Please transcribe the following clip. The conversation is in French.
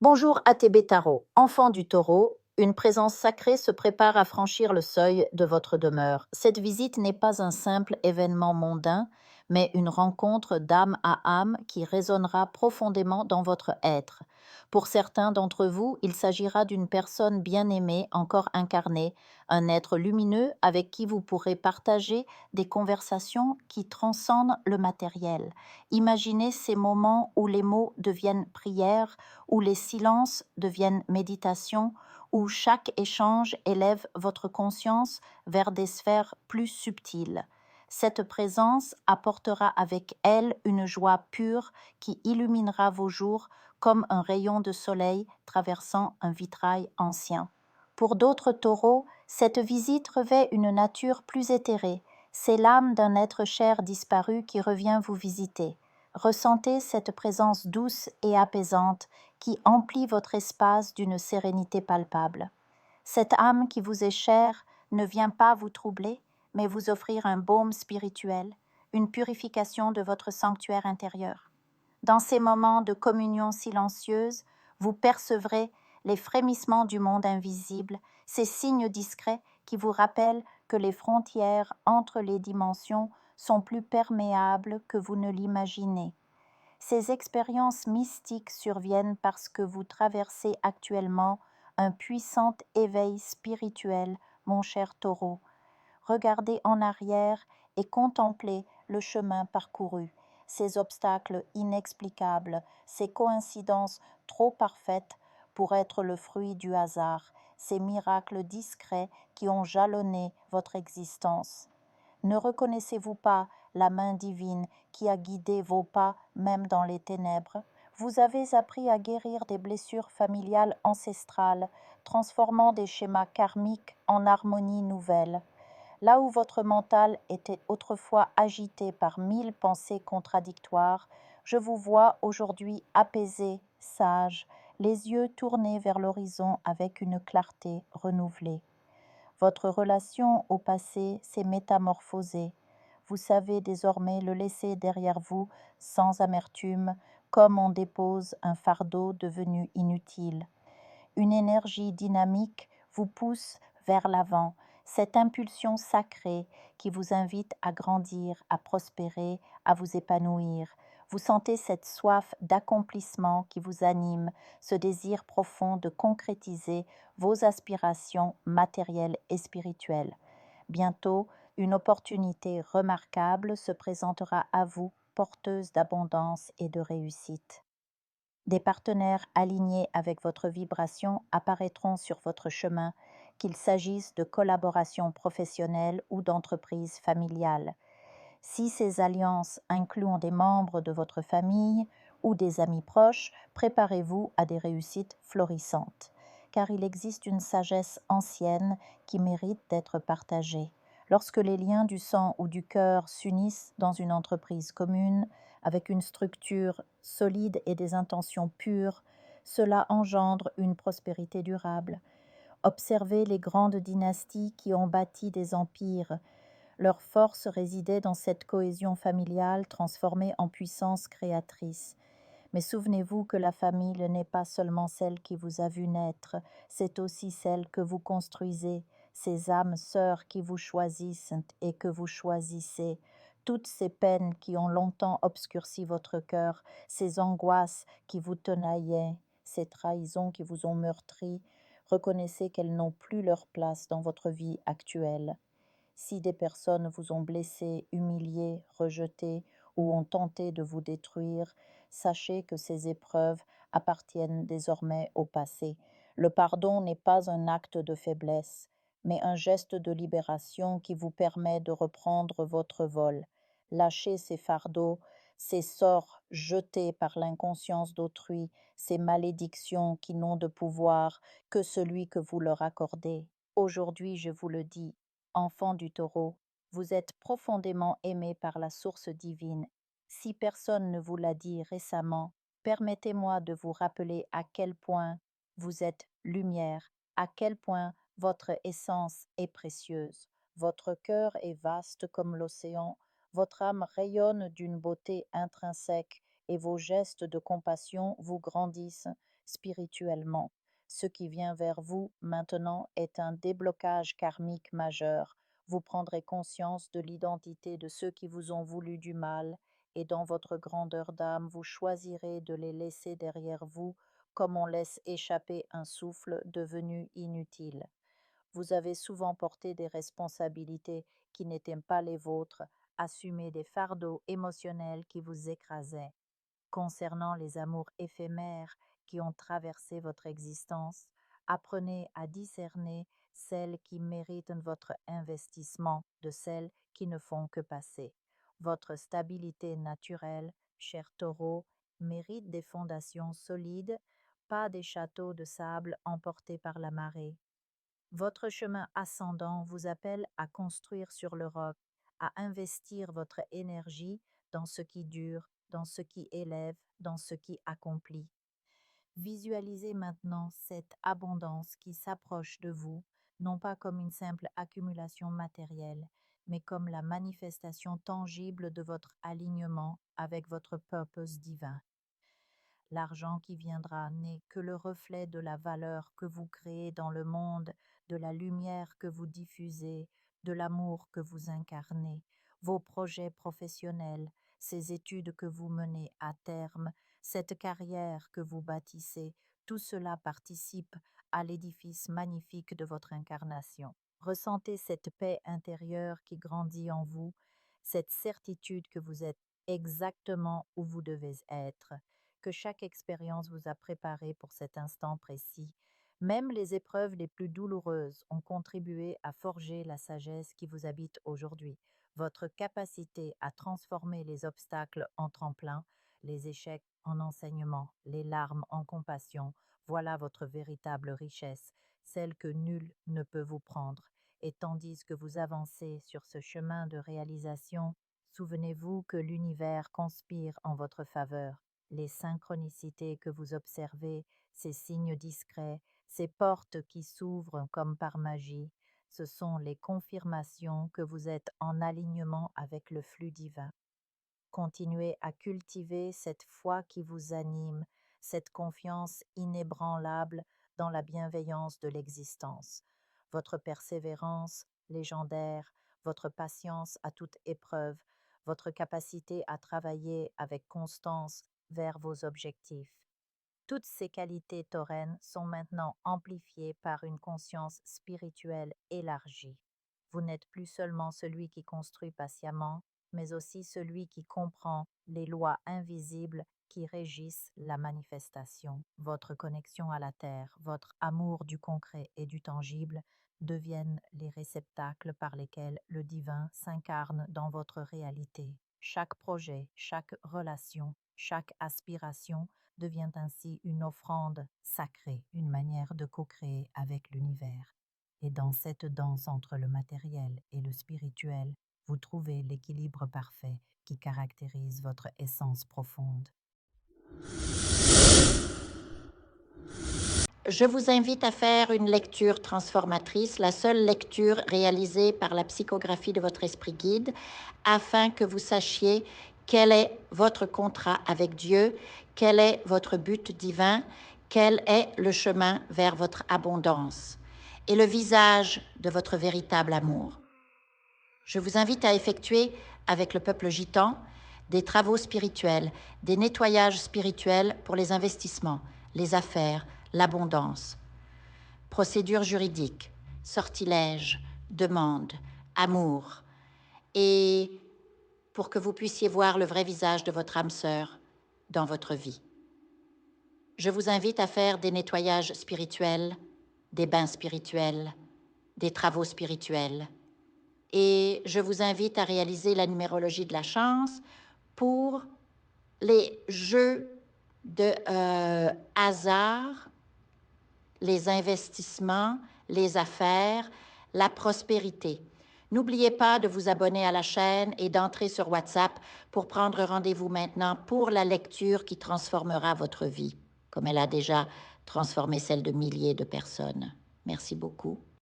Bonjour ATB Tarot, enfant du taureau, une présence sacrée se prépare à franchir le seuil de votre demeure. Cette visite n'est pas un simple événement mondain, mais une rencontre d'âme à âme qui résonnera profondément dans votre être. Pour certains d'entre vous, il s'agira d'une personne bien-aimée, encore incarnée, un être lumineux avec qui vous pourrez partager des conversations qui transcendent le matériel. Imaginez ces moments où les mots deviennent prières, où les silences deviennent méditation, où chaque échange élève votre conscience vers des sphères plus subtiles. Cette présence apportera avec elle une joie pure qui illuminera vos jours comme un rayon de soleil traversant un vitrail ancien. Pour d'autres taureaux, cette visite revêt une nature plus éthérée. C'est l'âme d'un être cher disparu qui revient vous visiter. Ressentez cette présence douce et apaisante qui emplit votre espace d'une sérénité palpable. Cette âme qui vous est chère ne vient pas vous troubler, mais vous offrir un baume spirituel, une purification de votre sanctuaire intérieur. Dans ces moments de communion silencieuse, vous percevrez les frémissements du monde invisible, ces signes discrets qui vous rappellent que les frontières entre les dimensions sont plus perméables que vous ne l'imaginez. Ces expériences mystiques surviennent parce que vous traversez actuellement un puissant éveil spirituel, mon cher taureau. Regardez en arrière et contemplez le chemin parcouru, ces obstacles inexplicables, ces coïncidences trop parfaites pour être le fruit du hasard, ces miracles discrets qui ont jalonné votre existence. Ne reconnaissez-vous pas la main divine qui a guidé vos pas même dans les ténèbres? Vous avez appris à guérir des blessures familiales ancestrales, transformant des schémas karmiques en harmonie nouvelle. Là où votre mental était autrefois agité par 1000 pensées contradictoires, je vous vois aujourd'hui apaisé, sage, les yeux tournés vers l'horizon avec une clarté renouvelée. Votre relation au passé s'est métamorphosée. Vous savez désormais le laisser derrière vous sans amertume, comme on dépose un fardeau devenu inutile. Une énergie dynamique vous pousse vers l'avant, cette impulsion sacrée qui vous invite à grandir, à prospérer, à vous épanouir. Vous sentez cette soif d'accomplissement qui vous anime, ce désir profond de concrétiser vos aspirations matérielles et spirituelles. Bientôt, une opportunité remarquable se présentera à vous, porteuse d'abondance et de réussite. Des partenaires alignés avec votre vibration apparaîtront sur votre chemin, qu'il s'agisse de collaborations professionnelles ou d'entreprises familiales. Si ces alliances incluent des membres de votre famille ou des amis proches, préparez-vous à des réussites florissantes, car il existe une sagesse ancienne qui mérite d'être partagée. Lorsque les liens du sang ou du cœur s'unissent dans une entreprise commune, avec une structure solide et des intentions pures, cela engendre une prospérité durable. Observez les grandes dynasties qui ont bâti des empires. Leur force résidait dans cette cohésion familiale transformée en puissance créatrice. Mais souvenez-vous que la famille n'est pas seulement celle qui vous a vu naître, c'est aussi celle que vous construisez, ces âmes sœurs qui vous choisissent et que vous choisissez. Toutes ces peines qui ont longtemps obscurci votre cœur, ces angoisses qui vous tenaillaient, ces trahisons qui vous ont meurtri, reconnaissez qu'elles n'ont plus leur place dans votre vie actuelle. Si des personnes vous ont blessé, humilié, rejeté ou ont tenté de vous détruire, sachez que ces épreuves appartiennent désormais au passé. Le pardon n'est pas un acte de faiblesse, mais un geste de libération qui vous permet de reprendre votre vol. Lâchez ces fardeaux, ces sorts jetés par l'inconscience d'autrui, ces malédictions qui n'ont de pouvoir que celui que vous leur accordez. Aujourd'hui, je vous le dis, enfant du taureau, vous êtes profondément aimé par la source divine. Si personne ne vous l'a dit récemment, permettez-moi de vous rappeler à quel point vous êtes lumière, à quel point votre essence est précieuse. Votre cœur est vaste comme l'océan, votre âme rayonne d'une beauté intrinsèque et vos gestes de compassion vous grandissent, spirituellement. Ce qui vient vers vous maintenant est un déblocage karmique majeur. Vous prendrez conscience de l'identité de ceux qui vous ont voulu du mal, et dans votre grandeur d'âme, vous choisirez de les laisser derrière vous comme on laisse échapper un souffle devenu inutile. Vous avez souvent porté des responsabilités qui n'étaient pas les vôtres, assumé des fardeaux émotionnels qui vous écrasaient. Concernant les amours éphémères qui ont traversé votre existence, apprenez à discerner celles qui méritent votre investissement de celles qui ne font que passer. Votre stabilité naturelle, cher taureau, mérite des fondations solides, pas des châteaux de sable emportés par la marée. Votre chemin ascendant vous appelle à construire sur le roc, à investir votre énergie dans ce qui dure, dans ce qui élève, dans ce qui accomplit. Visualisez maintenant cette abondance qui s'approche de vous, non pas comme une simple accumulation matérielle, mais comme la manifestation tangible de votre alignement avec votre purpose divin. L'argent qui viendra n'est que le reflet de la valeur que vous créez dans le monde, de la lumière que vous diffusez, de l'amour que vous incarnez, vos projets professionnels, ces études que vous menez à terme, cette carrière que vous bâtissez, tout cela participe à l'édifice magnifique de votre incarnation. Ressentez cette paix intérieure qui grandit en vous, cette certitude que vous êtes exactement où vous devez être, que chaque expérience vous a préparé pour cet instant précis. Même les épreuves les plus douloureuses ont contribué à forger la sagesse qui vous habite aujourd'hui. Votre capacité à transformer les obstacles en tremplin, les échecs en enseignement, les larmes en compassion, voilà votre véritable richesse, celle que nul ne peut vous prendre. Et tandis que vous avancez sur ce chemin de réalisation, souvenez-vous que l'univers conspire en votre faveur. Les synchronicités que vous observez, ces signes discrets, ces portes qui s'ouvrent comme par magie, ce sont les confirmations que vous êtes en alignement avec le flux divin. Continuez à cultiver cette foi qui vous anime, cette confiance inébranlable dans la bienveillance de l'existence. Votre persévérance légendaire, votre patience à toute épreuve, votre capacité à travailler avec constance vers vos objectifs. Toutes ces qualités taurennes sont maintenant amplifiées par une conscience spirituelle élargie. Vous n'êtes plus seulement celui qui construit patiemment, mais aussi celui qui comprend les lois invisibles qui régissent la manifestation. Votre connexion à la terre, votre amour du concret et du tangible deviennent les réceptacles par lesquels le divin s'incarne dans votre réalité. Chaque projet, chaque relation, chaque aspiration devient ainsi une offrande sacrée, une manière de co-créer avec l'univers. Et dans cette danse entre le matériel et le spirituel, vous trouvez l'équilibre parfait qui caractérise votre essence profonde. Je vous invite à faire une lecture transformatrice, la seule lecture réalisée par la psychographie de votre esprit guide, afin que vous sachiez quel est votre contrat avec Dieu, quel est votre but divin, quel est le chemin vers votre abondance et le visage de votre véritable amour. Je vous invite à effectuer avec le peuple gitan des travaux spirituels, des nettoyages spirituels pour les investissements, les affaires, l'abondance. Procédure juridique, sortilège, demande, amour. Et pour que vous puissiez voir le vrai visage de votre âme sœur dans votre vie. Je vous invite à faire des nettoyages spirituels, des bains spirituels, des travaux spirituels. Et je vous invite à réaliser la numérologie de la chance pour les jeux de hasard, les investissements, les affaires, la prospérité. N'oubliez pas de vous abonner à la chaîne et d'entrer sur WhatsApp pour prendre rendez-vous maintenant pour la lecture qui transformera votre vie, comme elle a déjà transformé celle de milliers de personnes. Merci beaucoup.